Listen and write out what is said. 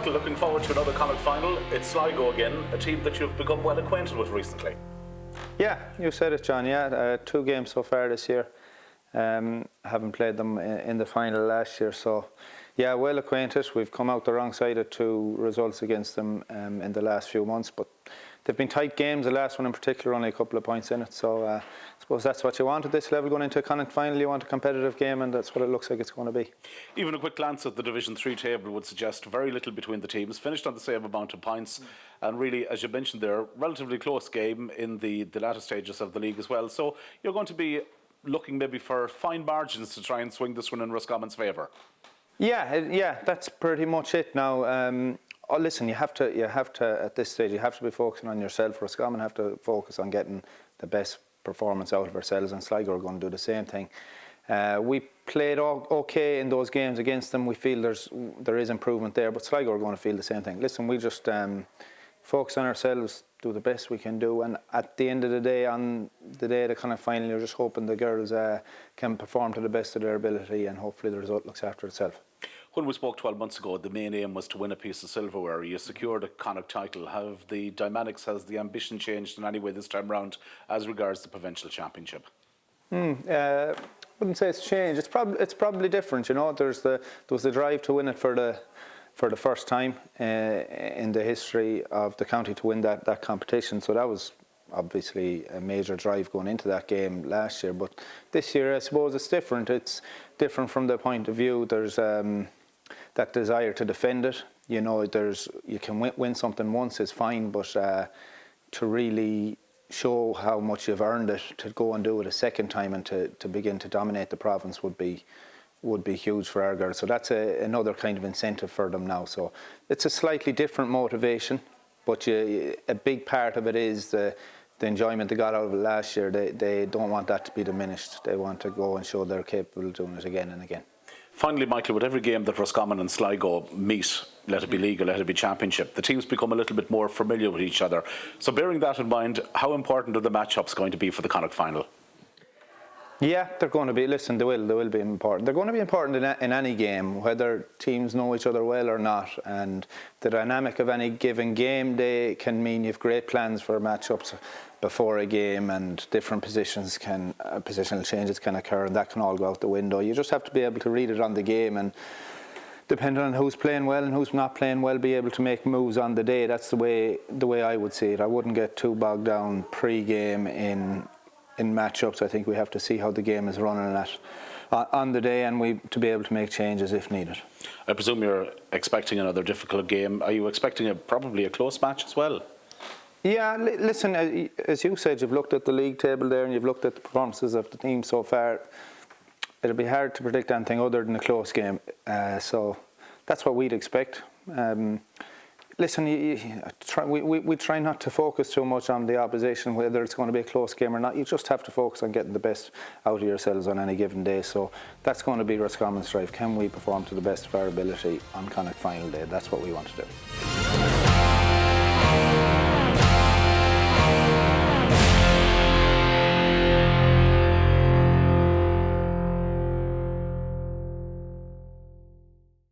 Michael, looking forward to another Connacht final. It's Sligo again, a team that you've become well acquainted with recently. Yeah, you said it, John. Yeah, 2 games so far this year. Haven't played them in the final last year, so yeah, well acquainted. We've come out the wrong side of 2 results against them in the last few months, but they've been tight games. The last one in particular, only a couple of points in it. So I suppose that's what you want at this level going into a Connacht final. You want a competitive game, and that's what it looks like it's going to be. Even a quick glance at the Division 3 table would suggest very little between the teams. Finished on the same amount of points, and really, as you mentioned there, relatively close game in the latter stages of the league as well. So you're going to be looking maybe for fine margins to try and swing this one in Roscommon's favour. Yeah, that's pretty much it now. Listen, you have to at this stage, you have to be focusing on yourself. Roscommon have to focus on getting the best performance out of ourselves, and Sligo are going to do the same thing. We played okay in those games against them. We feel there is improvement there, but Sligo are going to feel the same thing. Listen, we just focus on ourselves, do the best we can do, and at the end of the day, on the day of the kind of final, you're just hoping the girls can perform to the best of their ability, and hopefully the result looks after itself. When we spoke 12 months ago, the main aim was to win a piece of silverware. You secured a Connacht title. Has the ambition changed in any way this time round as regards the provincial championship? I wouldn't say it's changed. It's probably different. You know, there was the drive to win it for the first time in the history of the county to win that competition. So that was obviously a major drive going into that game last year. But this year, I suppose it's different. It's different from the point of view. There's that desire to defend it. You know, you can win something once is fine, but to really show how much you've earned it, to go and do it a second time and to begin to dominate the province would be huge for our girls. So that's another kind of incentive for them now. So it's a slightly different motivation, but a big part of it is the enjoyment they got out of it last year. They don't want that to be diminished. They want to go and show they're capable of doing it again and again. Finally, Michael, with every game that Roscommon and Sligo meet, let it be league or let it be championship, the teams become a little bit more familiar with each other. So bearing that in mind, how important are the matchups going to be for the Connacht final? Yeah, they're going to be. Listen, they will be important. They're going to be important in any game, whether teams know each other well or not. And the dynamic of any given game day can mean you've great plans for matchups before a game, and different positional changes can occur, and that can all go out the window. You just have to be able to read it on the game, and depending on who's playing well and who's not playing well, be able to make moves on the day. That's the way I would see it. I wouldn't get too bogged down pre-game in matchups. I think we have to see how the game is running on the day, and to be able to make changes if needed. I presume you're expecting another difficult game. Are you expecting probably a close match as well? Yeah, listen, as you said, you've looked at the league table there and you've looked at the performances of the team so far. It'll be hard to predict anything other than a close game. So that's what we'd expect. Listen, we try not to focus too much on the opposition, whether it's going to be a close game or not. You just have to focus on getting the best out of yourselves on any given day. So that's going to be Roscommon's drive. Can we perform to the best of our ability on Connacht final day? That's what we want to do.